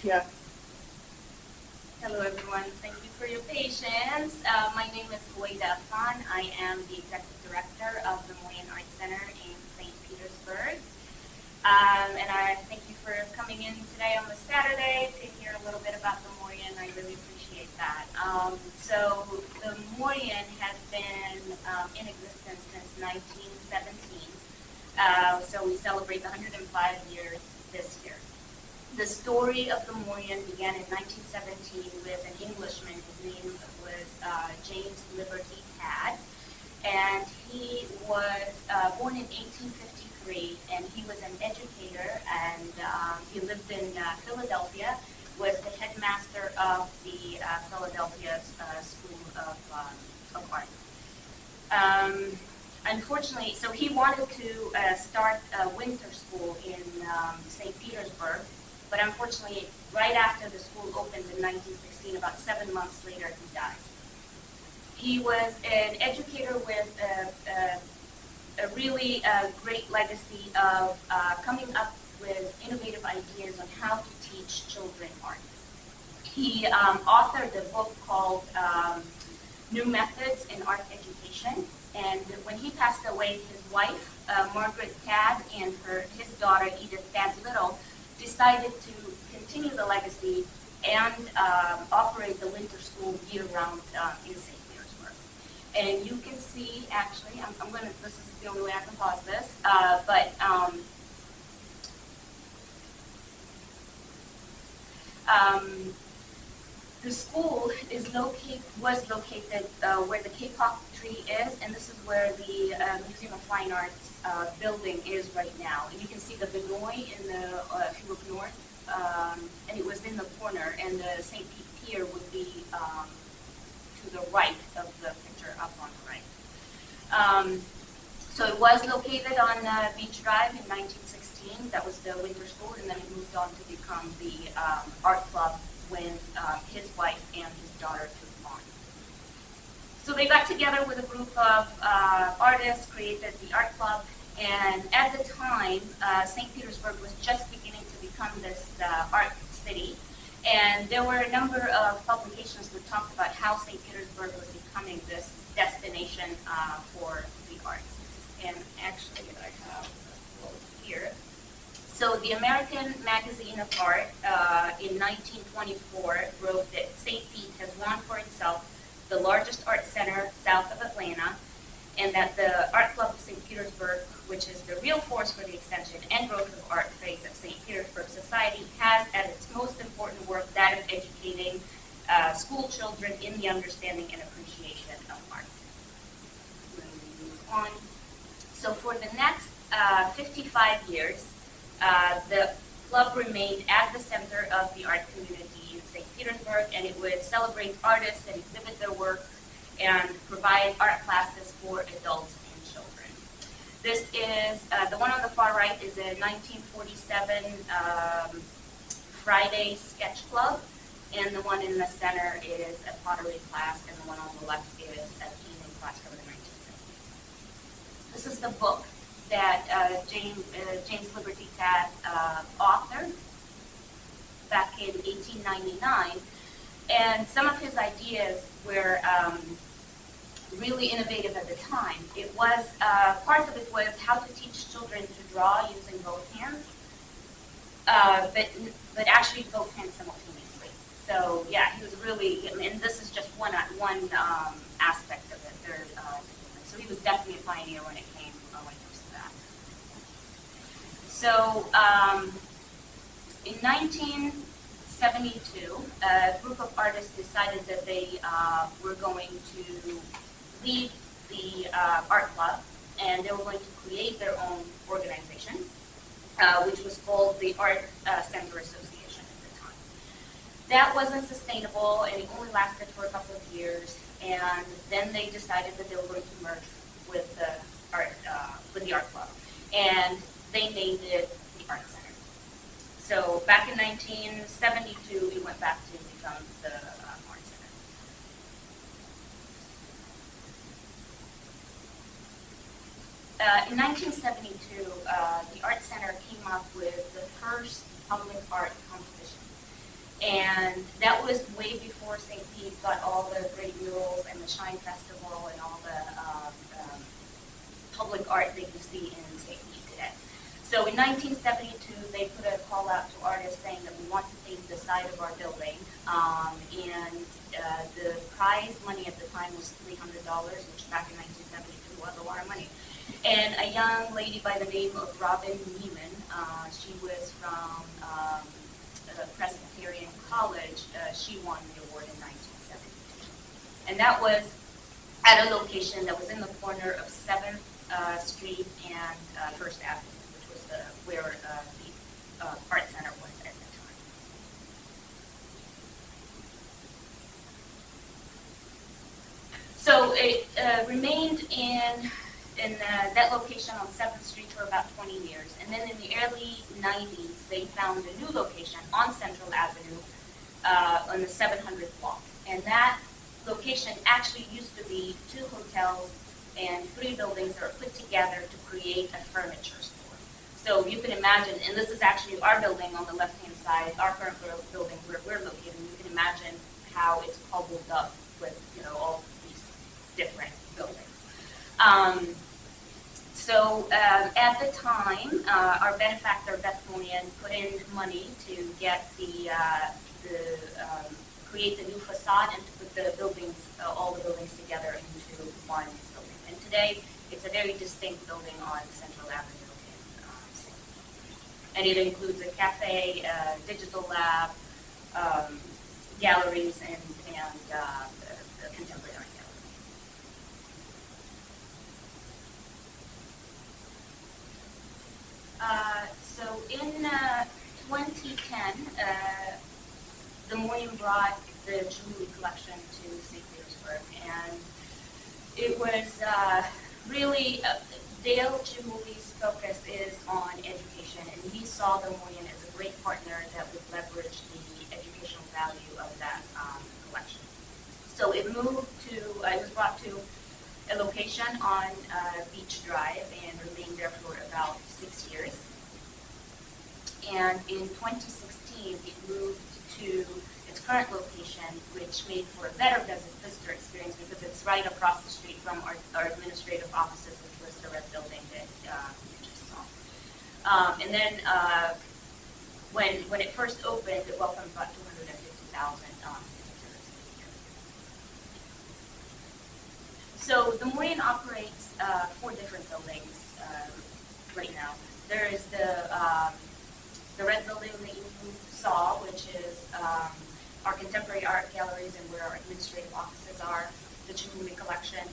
Yeah. Hello, everyone. Thank you for your patience. My name is Howayda Affan. I am the Executive Director of the Morean Arts Center in St. Petersburg. And I thank you for coming in today on the Saturday to hear a little bit about the Morean. I really appreciate that. So the Morean has been in existence since 1917. So we celebrate 105 years this year. The story of the Morean began in 1917 with an Englishman. His name was James Liberty Tad, and he was born in 1853, and he was an educator, and he lived in Philadelphia, was the headmaster of the Philadelphia School of Art. Unfortunately, so he wanted to start a winter school in St. Petersburg, but unfortunately, right after the school opened in 1916, about 7 months later, he died. He was an educator with a really great legacy of coming up with innovative ideas on how to teach children art. He authored a book called New Methods in Art Education, and when he passed away, his wife, Margaret Tad, and his daughter, Edith Tad Little, decided to continue the legacy and operate the winter school year-round in St. Petersburg. And you can see, actually, I'm going to, this is the only way I can pause this, the school was located where the K-pop tree is, and this is where the Museum of Fine Arts building is right now. And you can see the Vinoy in the, if you look north, and it was in the corner, and the St. Pete Pier would be to the right of the picture up on the right. So it was located on Beach Drive in 1916. That was the winter school, and then it moved on to become the art club when his wife and his daughter took on. So they got together with a group of artists, created the art club, and at the time, St. Petersburg was just beginning to become this art city, and there were a number of publications that talked about how St. Petersburg was becoming this destination for the arts. And actually, I have a quote here. So the American Magazine of Art in 1924 wrote that St. Pete has won for itself the largest art center south of Atlanta, and that the Art Club of St. Petersburg, which is the real force for the extension and growth of art phase of St. Petersburg Society, has as its most important work that of educating school children in the understanding and appreciation of art. Let me move on. So for the next 55 years, the club remained at the center of the art community in St. Petersburg, and it would celebrate artists and exhibit their work and provide art classes for adults and children. This is, the one on the far right is a 1947 Friday sketch club, and the one in the center is a pottery class, and the one on the left is a painting class from the 1960s. This is the book that James Liberty Tad authored back in 1899, and some of his ideas were really innovative at the time. It was, part of it was how to teach children to draw using both hands, but actually both hands simultaneously. So yeah, he was really, and this is just one aspect of it. So he was definitely a pioneer when it came to that. So in 1972, a group of artists decided that they were going to lead the art club, and they were going to create their own organization, which was called the Art Center Association at the time. That wasn't sustainable, and it only lasted for a couple of years, and then they decided that they were going to merge with the art club, and they named it the Art Center. So back in 1972, we went back to become the Art Center. In 1972, the Art Center came up with the first public art competition. And that was way before St. Pete got all the great murals and the Shine Festival and all the public art that you see in St. Pete today. So in 1972, they put a call out to artists saying that we want to paint the side of our building. The prize money at the time was $300, which back in 1972 was a lot of money. And a young lady by the name of Robin Neiman, she was from Presbyterian College, she won the award in 1972. And that was at a location that was in the corner of 7th Street and 1st Avenue, which was where the Art Center was at the time. So it remained in that location on 7th Street for about 20 years. And then in the early 90s, they found a new location on Central Avenue on the 700th block. And that location actually used to be 2 hotels and 3 buildings that were put together to create a furniture store. So you can imagine, and this is actually our building on the left-hand side, our current building where we're located, and you can imagine how it's cobbled up with, all these different buildings. At the time, our benefactor, Beth Morean, put in money to get create the new facade and to put the buildings, all the buildings together into one building. And today, it's a very distinct building on Central Avenue in St. Pete. And it includes a cafe, digital lab, galleries, and a contemporary art gallery. So in 2010, the Morean brought the jewelry collection to St. Petersburg, and it was really, Dale Jewelry's focus is on education, and we saw the Morean as a great partner that would leverage the educational value of that collection. So it was brought to a location on Beach Drive and remained there for about 6 years. And in 2016, it moved to its current location, which made for a better visitor experience because it's right across the street from our administrative offices, which was the red building that you just saw. And then when it first opened, it welcomed about 250,000 visitors a year. So the Morean operates 4 different buildings right now. There is the red building that you saw, which is our contemporary art galleries and where our administrative offices are, the jewelry collection,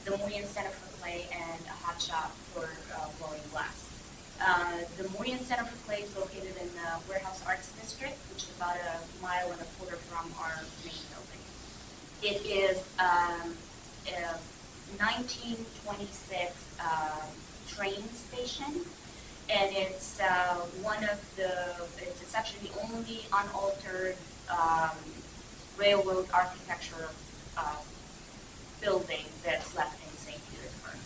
the Morean Center for Clay, and a hot shop for blowing glass. The Morean Center for Clay is located in the Warehouse Arts District, which is about 1.25 miles from our main building. It is a 1926 train station. And it's it's actually the only unaltered railroad architecture building that's left in St. Petersburg.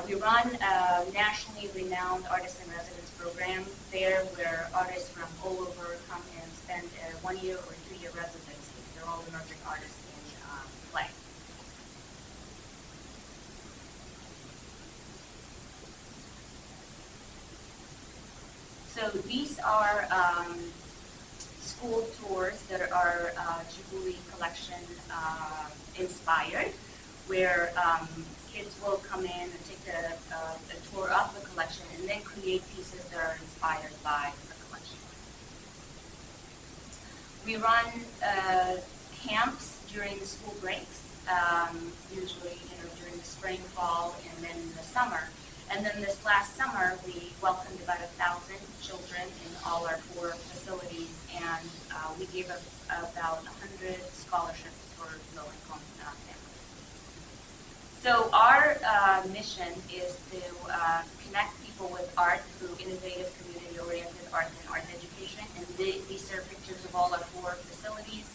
We run a nationally renowned artist in residence program there where artists from all over come and spend a 1-year or 2-year residency. They're all emerging artists in play. So these are school tours that are jewelry collection inspired, where kids will come in and take a tour of the collection and then create pieces that are inspired by the collection. We run camps during the school breaks, usually during the spring, fall, and then in the summer. And then this last summer, we welcomed about 1,000 children in all our 4 facilities, and we gave about 100 scholarships for low-income families. So our mission is to connect people with art through innovative, community-oriented art and art education. And these are pictures of all our 4 facilities.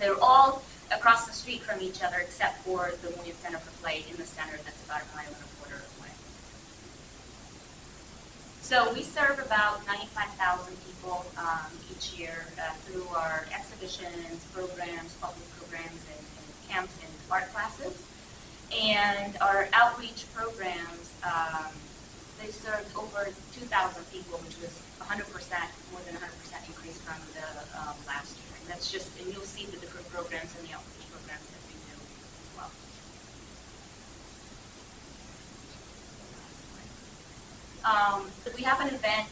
They're all across the street from each other, except for the Morean Center for Play in the center. That's about 1.25 miles away. So we serve about 95,000 people each year through our exhibitions, programs, public programs, and camps and art classes. And our outreach programs, they served over 2,000 people, which was 100%, more than 100% increase from the last year. And that's just, and you'll see the different programs and the outreach programs that we do as well. We have an event,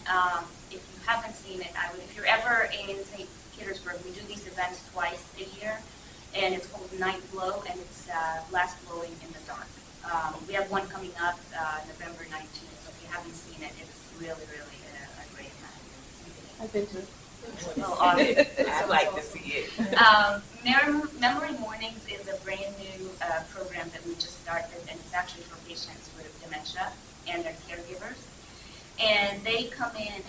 if you haven't seen it, if you're ever in St. Petersburg, we do these events twice a year, and it's called Night Glow, and it's glass blowing in the dark. We have one coming up November 19th, so if you haven't seen it, it's really, really a great event. I've been to it. Oh, awesome. I'd like to see it. Memory Mornings is a brand new program that we just started, and it's actually for patients with dementia and their caregivers. And they come in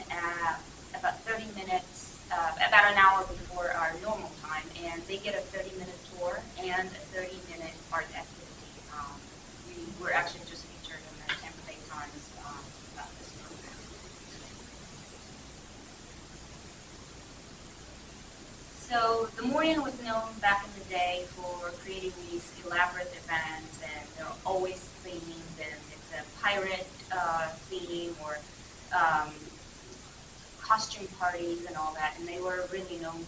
about 30 minutes, about an hour before our normal time, and they get a 30-minute tour and a 30-minute art activity. We were actually just featured in the Tampa Bay Times about this program. So the Morean was known back in the day for creating these elaborate events, and they're always themed, and it's a pirate theme or costume parties and all that, and they were really known to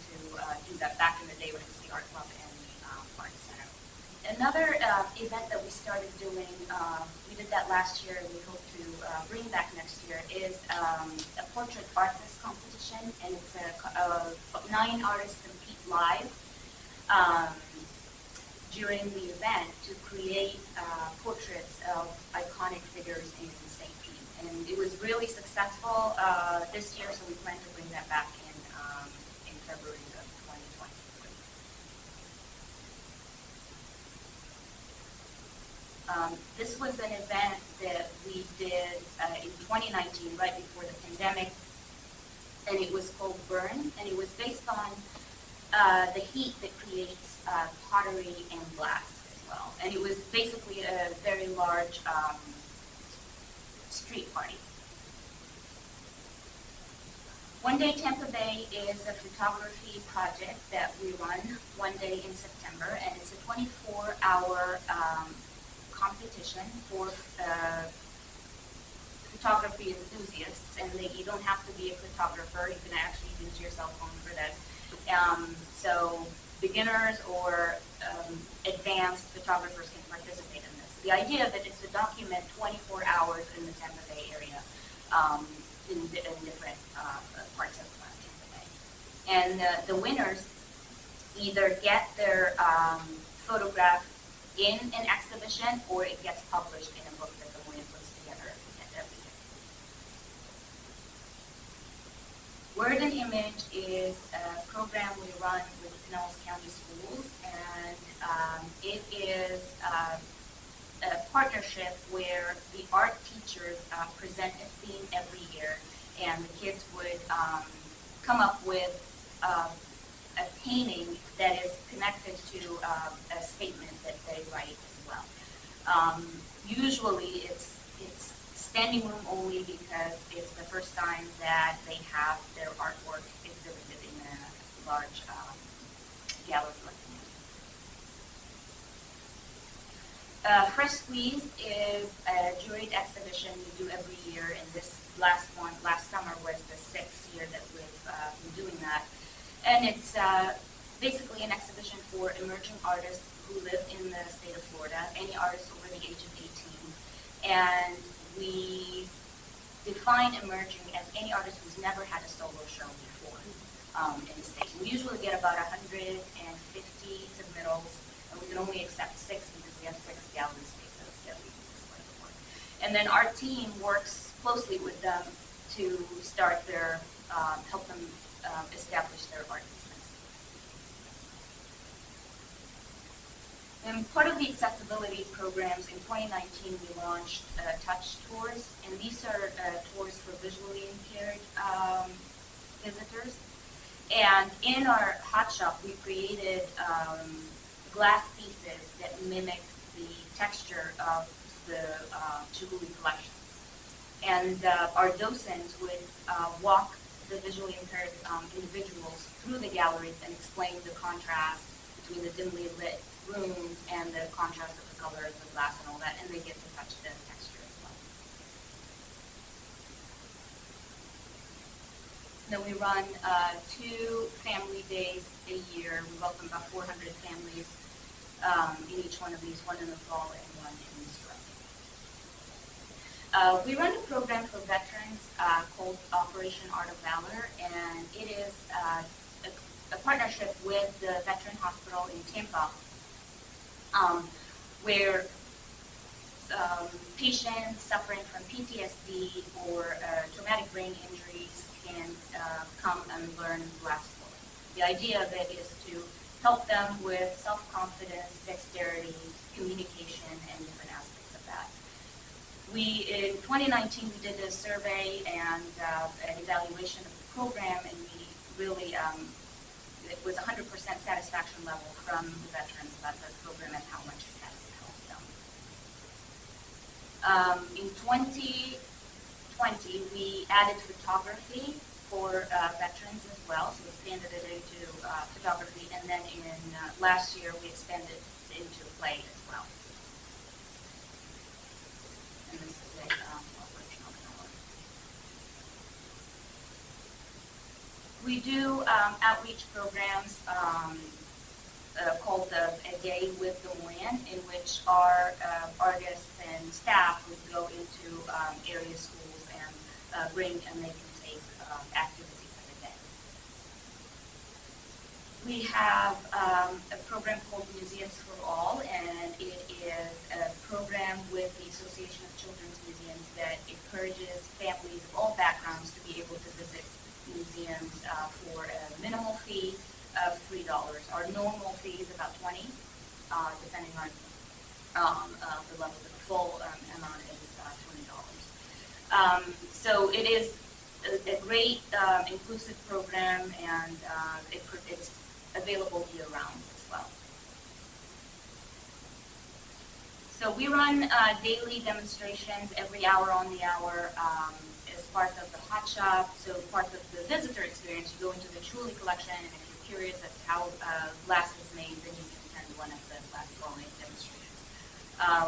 do that back in the day when it was the Art Club and the Art Center. Another event that we started doing, we did that last year and we hope to bring back next year, is a portrait artist competition, and it's 9 artists compete live during the event to create portraits of iconic figures in St. Pete. And it was really successful this year, so we plan to bring that back in February of 2023. This was an event that we did in 2019, right before the pandemic, and it was called Burn, and it was based on the heat that creates pottery and glass as well. And it was basically a very large street party. One Day Tampa Bay is a photography project that we run one day in September, and it's a 24-hour competition for photography enthusiasts, and you don't have to be a photographer. You can actually use your cell phone for this. So beginners or advanced photographers can participate in this. The idea that is to document 24 hours in the Tampa Bay area in different parts of Tampa Bay. And the winners either get their photograph in an exhibition or it gets published in a book that the Morean puts together every year. Word and Image is a program we run with Pinellas County Schools, and it is a partnership where the art teachers present a theme every year, and the kids would come up with a painting that is connected to a statement that they write as well. Usually it's standing room only because it's the first time that they have their artwork exhibited in a large gallery like that. Fresh Squeeze is a juried exhibition we do every year, and this last summer was the 6th year that we've been doing that. And it's basically an exhibition for emerging artists who live in the state of Florida, any artist over the age of 18. And we define emerging as any artist who's never had a solo show before in the state. We usually get about 150 submittals, and we can only accept 6 because we have 6 gallery spaces that we can display the work. And then our team works closely with them to start their, help them establish their art business. And part of the accessibility programs in 2019, we launched touch tours, and these are tours for visually impaired visitors. And in our hot shop, we created glass pieces that mimic the texture of the Jubilee collection. And our docents would walk the visually impaired individuals through the galleries and explain the contrast between the dimly lit rooms and the contrast of the color of the glass and all that, and they get to touch the texture as well. Then we run 2 family days a year. We welcome about 400 families in each one of these, one in the fall and one in the spring. We run a program for veterans called Operation Art of Valor, and it is a partnership with the Veteran Hospital in Tampa, where patients suffering from PTSD or traumatic brain injuries can come and learn glassblowing. The idea of it is to help them with self-confidence, dexterity, communication, and different aspects of that. In 2019, we did a survey and an evaluation of the program, and we really, it was 100% satisfaction level from the veterans about the program and how much it has helped them. In 2020, we added photography for veterans as well, so we expanded it into photography, and then in last year, we expanded it into play as well. And this is a operational hour. We do outreach programs called A Day with the Morean, in which our artists and staff would go into area schools and bring and they can take activity for the day. We have a program called Museums for All, and it is a program with the Association of Children's Museums that encourages families of all backgrounds to be able to visit museums for a minimal fee of $3. Our normal fee is about $20, depending on the level. The full amount is $20. So it is a great inclusive program, and it's available year-round as well. So we run daily demonstrations every hour on the hour as part of the hot shop. So part of the visitor experience, you go into the Truly collection, and if you're curious as to how glass is made, then you can attend one of the glass blowing demonstrations.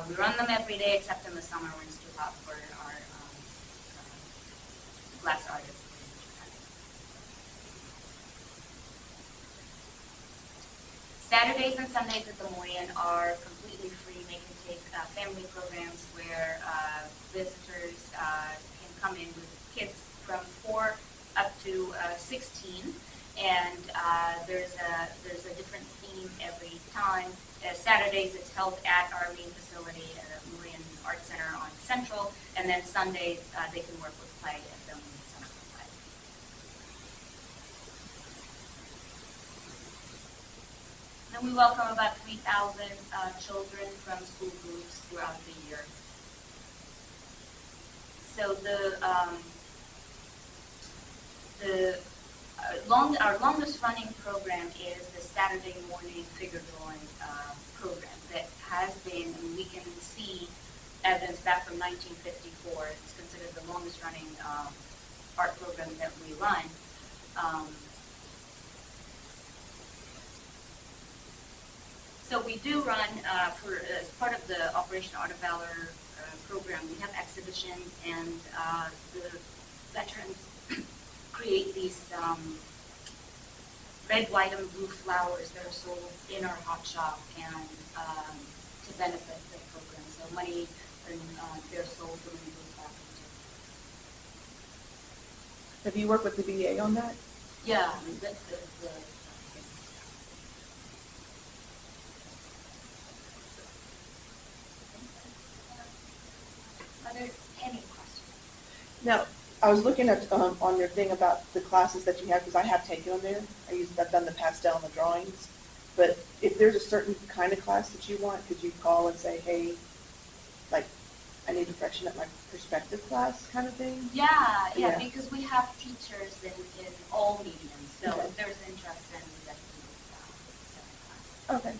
We run them every day except in the summer when it's too hot for our glass artists. Saturdays and Sundays at the Morean are completely free. They can take family programs where visitors can come in with kids from 4 up to 16, and there's a different theme every time. Saturdays it's held at our main facility, Morean Arts Center on Central, and then Sundays they can work with play at the Morean Center for Play. Then we welcome about 3,000 children from school groups throughout the year. So our longest running program is the Saturday morning figure drawing program that has been, and we can see evidence back from 1954. It's considered the longest running art program that we run. So we do run, as part of the Operation Art of Valor program, we have exhibitions, and the veterans create these red, white, and blue flowers that are sold in our hot shop and to benefit the program. So money, and they're sold when we goes back into. Have you worked with the VA on that? Yeah, Are there any questions? Now, I was looking at on your thing about the classes that you have, because I have taken them there. I've done the pastel and the drawings. But if there's a certain kind of class that you want, could you call and say, hey, like, I need to freshen up my perspective class kind of thing? Yeah, because we have teachers in all mediums. So okay. if there's interest, then we definitely class. Okay.